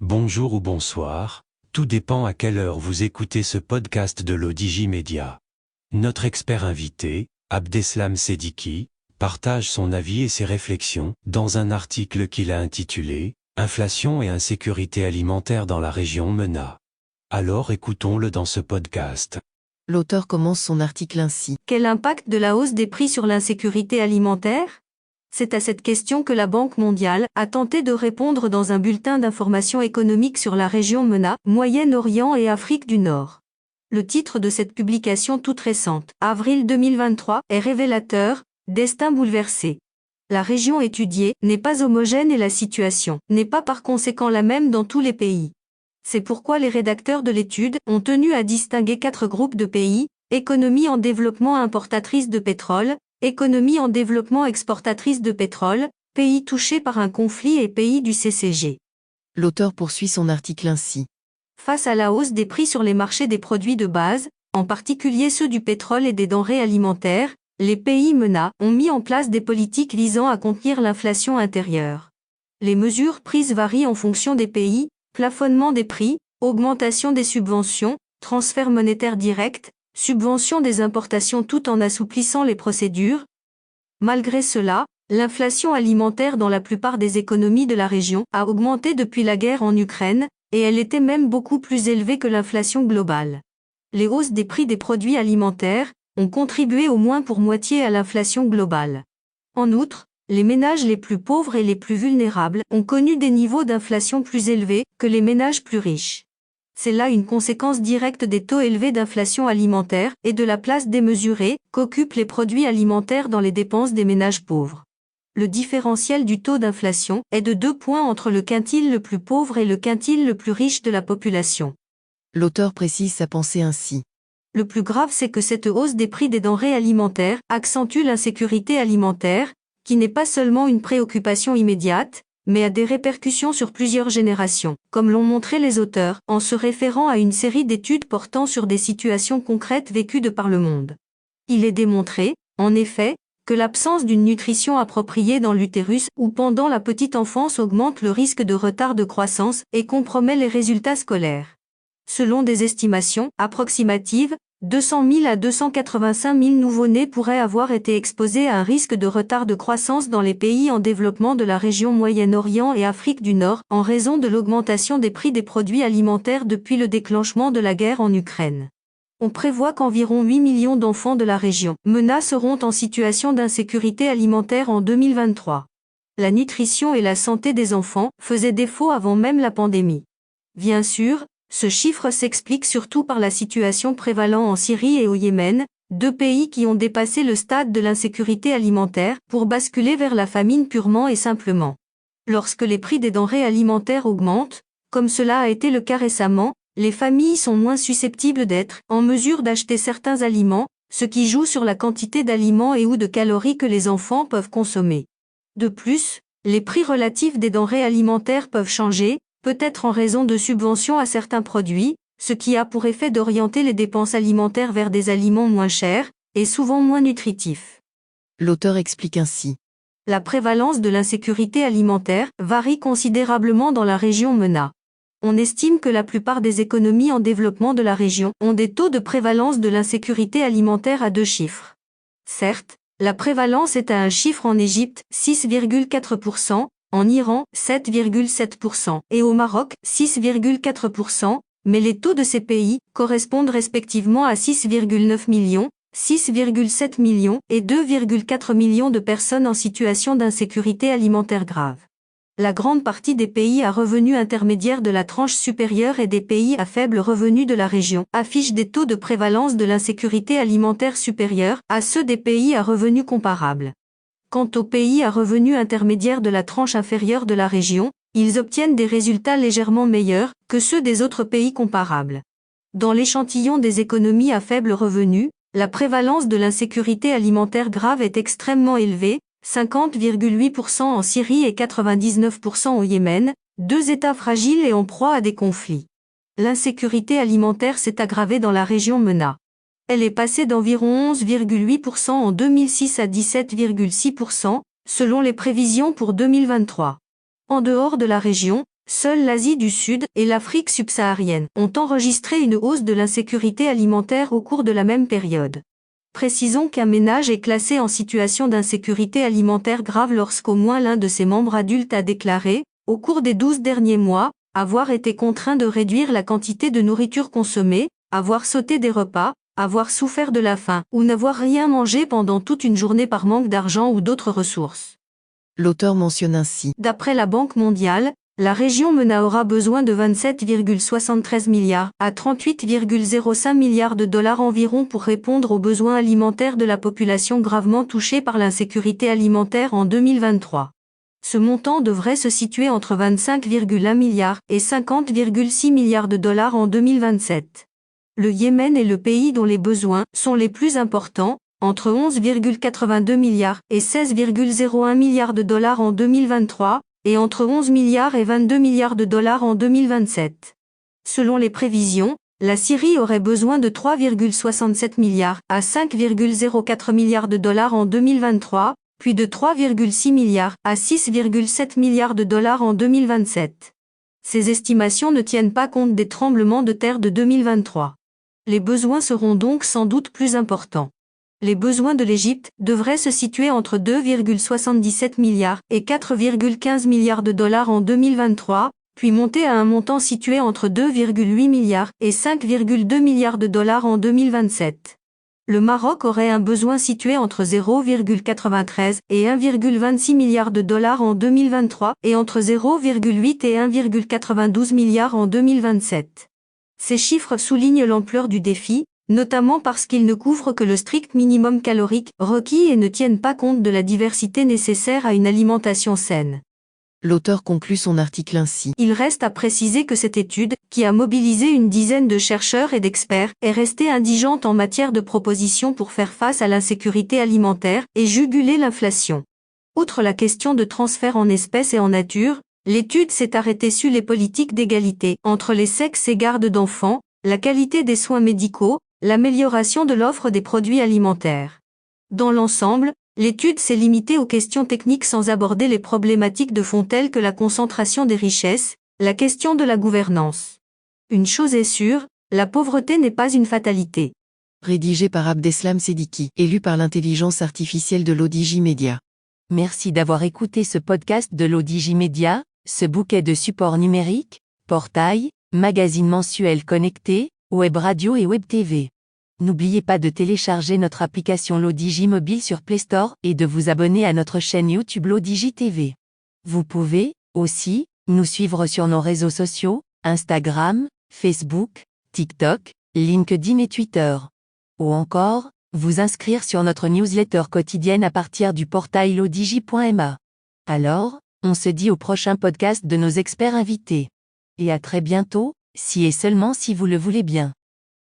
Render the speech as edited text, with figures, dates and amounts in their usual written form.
Bonjour ou bonsoir, tout dépend à quelle heure vous écoutez ce podcast de l'Odigi Media. Notre expert invité, Abdeslam Sediki, partage son avis et ses réflexions dans un article qu'il a intitulé « Inflation et insécurité alimentaire dans la région MENA ». Alors écoutons-le dans ce podcast. L'auteur commence son article ainsi. Quel impact de la hausse des prix sur l'insécurité alimentaire ? C'est à cette question que la Banque mondiale a tenté de répondre dans un bulletin d'information économique sur la région MENA, Moyen-Orient et Afrique du Nord. Le titre de cette publication toute récente, avril 2023, est révélateur, destin bouleversé. La région étudiée n'est pas homogène et la situation n'est pas par conséquent la même dans tous les pays. C'est pourquoi les rédacteurs de l'étude ont tenu à distinguer 4 groupes de pays: économie en développement importatrice de pétrole, économie en développement exportatrice de pétrole, pays touchés par un conflit et pays du CCG. L'auteur poursuit son article ainsi. Face à la hausse des prix sur les marchés des produits de base, en particulier ceux du pétrole et des denrées alimentaires, les pays MENA ont mis en place des politiques visant à contenir l'inflation intérieure. Les mesures prises varient en fonction des pays: plafonnement des prix, augmentation des subventions, transfert monétaire direct, subvention des importations tout en assouplissant les procédures. Malgré cela, l'inflation alimentaire dans la plupart des économies de la région a augmenté depuis la guerre en Ukraine, et elle était même beaucoup plus élevée que l'inflation globale. Les hausses des prix des produits alimentaires ont contribué au moins pour moitié à l'inflation globale. En outre, les ménages les plus pauvres et les plus vulnérables ont connu des niveaux d'inflation plus élevés que les ménages plus riches. C'est là une conséquence directe des taux élevés d'inflation alimentaire et de la place démesurée qu'occupent les produits alimentaires dans les dépenses des ménages pauvres. Le différentiel du taux d'inflation est de 2 points entre le quintile le plus pauvre et le quintile le plus riche de la population. L'auteur précise sa pensée ainsi. Le plus grave, c'est que cette hausse des prix des denrées alimentaires accentue l'insécurité alimentaire, qui n'est pas seulement une préoccupation immédiate, mais a des répercussions sur plusieurs générations, comme l'ont montré les auteurs, en se référant à une série d'études portant sur des situations concrètes vécues de par le monde. Il est démontré, en effet, que l'absence d'une nutrition appropriée dans l'utérus ou pendant la petite enfance augmente le risque de retard de croissance et compromet les résultats scolaires. Selon des estimations approximatives, 200 000 à 285 000 nouveau-nés pourraient avoir été exposés à un risque de retard de croissance dans les pays en développement de la région Moyen-Orient et Afrique du Nord en raison de l'augmentation des prix des produits alimentaires depuis le déclenchement de la guerre en Ukraine. On prévoit qu'environ 8 millions d'enfants de la région MENA seront en situation d'insécurité alimentaire en 2023. La nutrition et la santé des enfants faisaient défaut avant même la pandémie. Bien sûr, ce chiffre s'explique surtout par la situation prévalant en Syrie et au Yémen, 2 pays qui ont dépassé le stade de l'insécurité alimentaire pour basculer vers la famine purement et simplement. Lorsque les prix des denrées alimentaires augmentent, comme cela a été le cas récemment, les familles sont moins susceptibles d'être en mesure d'acheter certains aliments, ce qui joue sur la quantité d'aliments et ou de calories que les enfants peuvent consommer. De plus, les prix relatifs des denrées alimentaires peuvent changer, peut-être en raison de subventions à certains produits, ce qui a pour effet d'orienter les dépenses alimentaires vers des aliments moins chers, et souvent moins nutritifs. L'auteur explique ainsi. La prévalence de l'insécurité alimentaire varie considérablement dans la région MENA. On estime que la plupart des économies en développement de la région ont des taux de prévalence de l'insécurité alimentaire à 2 chiffres. Certes, la prévalence est à un chiffre en Égypte, 6,4%, en Iran, 7,7% et au Maroc, 6,4%, mais les taux de ces pays correspondent respectivement à 6,9 millions, 6,7 millions et 2,4 millions de personnes en situation d'insécurité alimentaire grave. La grande partie des pays à revenus intermédiaires de la tranche supérieure et des pays à faible revenu de la région affichent des taux de prévalence de l'insécurité alimentaire supérieurs à ceux des pays à revenus comparables. Quant aux pays à revenus intermédiaires de la tranche inférieure de la région, ils obtiennent des résultats légèrement meilleurs que ceux des autres pays comparables. Dans l'échantillon des économies à faible revenu, la prévalence de l'insécurité alimentaire grave est extrêmement élevée, 50,8% en Syrie et 99% au Yémen, 2 États fragiles et en proie à des conflits. L'insécurité alimentaire s'est aggravée dans la région MENA. Elle est passée d'environ 11,8% en 2006 à 17,6%, selon les prévisions pour 2023. En dehors de la région, Seules l'Asie du Sud et l'Afrique subsaharienne ont enregistré une hausse de l'insécurité alimentaire au cours de la même période. Précisons qu'un ménage est classé en situation d'insécurité alimentaire grave lorsqu'au moins l'un de ses membres adultes a déclaré, au cours des 12 derniers mois, avoir été contraint de réduire la quantité de nourriture consommée, avoir sauté des repas, avoir souffert de la faim ou n'avoir rien mangé pendant toute une journée par manque d'argent ou d'autres ressources. L'auteur mentionne ainsi. D'après la Banque mondiale, la région MENA aura besoin de 27,73 milliards à 38,05 milliards de dollars environ pour répondre aux besoins alimentaires de la population gravement touchée par l'insécurité alimentaire en 2023. Ce montant devrait se situer entre 25,1 milliards et 50,6 milliards de dollars en 2027. Le Yémen est le pays dont les besoins sont les plus importants, entre 11,82 milliards et 16,01 milliards de dollars en 2023, et entre 11 milliards et 22 milliards de dollars en 2027. Selon les prévisions, la Syrie aurait besoin de 3,67 milliards à 5,04 milliards de dollars en 2023, puis de 3,6 milliards à 6,7 milliards de dollars en 2027. Ces estimations ne tiennent pas compte des tremblements de terre de 2023. Les besoins seront donc sans doute plus importants. Les besoins de l'Égypte devraient se situer entre 2,77 milliards et 4,15 milliards de dollars en 2023, puis monter à un montant situé entre 2,8 milliards et 5,2 milliards de dollars en 2027. Le Maroc aurait un besoin situé entre 0,93 et 1,26 milliards de dollars en 2023 et entre 0,8 et 1,92 milliards en 2027. Ces chiffres soulignent l'ampleur du défi, notamment parce qu'ils ne couvrent que le strict minimum calorique requis et ne tiennent pas compte de la diversité nécessaire à une alimentation saine. L'auteur conclut son article ainsi. Il reste à préciser que cette étude, qui a mobilisé une dizaine de chercheurs et d'experts, est restée indigente en matière de propositions pour faire face à l'insécurité alimentaire et juguler l'inflation. Outre la question de transfert en espèces et en nature, l'étude s'est arrêtée sur les politiques d'égalité entre les sexes et garde d'enfants, la qualité des soins médicaux, l'amélioration de l'offre des produits alimentaires. Dans l'ensemble, l'étude s'est limitée aux questions techniques sans aborder les problématiques de fond telles que la concentration des richesses, la question de la gouvernance. Une chose est sûre, la pauvreté n'est pas une fatalité. Rédigé par Abdeslam Sediki, élu par l'intelligence artificielle de l'ODJ Media. Merci d'avoir écouté ce podcast de l'ODJ Media, ce bouquet de supports numériques, portail, magazine mensuel connecté, web radio et web TV. N'oubliez pas de télécharger notre application l'ODJ Mobile sur Play Store et de vous abonner à notre chaîne YouTube l'ODJ TV. Vous pouvez, aussi, nous suivre sur nos réseaux sociaux, Instagram, Facebook, TikTok, LinkedIn et Twitter. Ou encore, vous inscrire sur notre newsletter quotidienne à partir du portail lodj.ma. Alors, on se dit au prochain podcast de nos experts invités. Et à très bientôt, si et seulement si vous le voulez bien.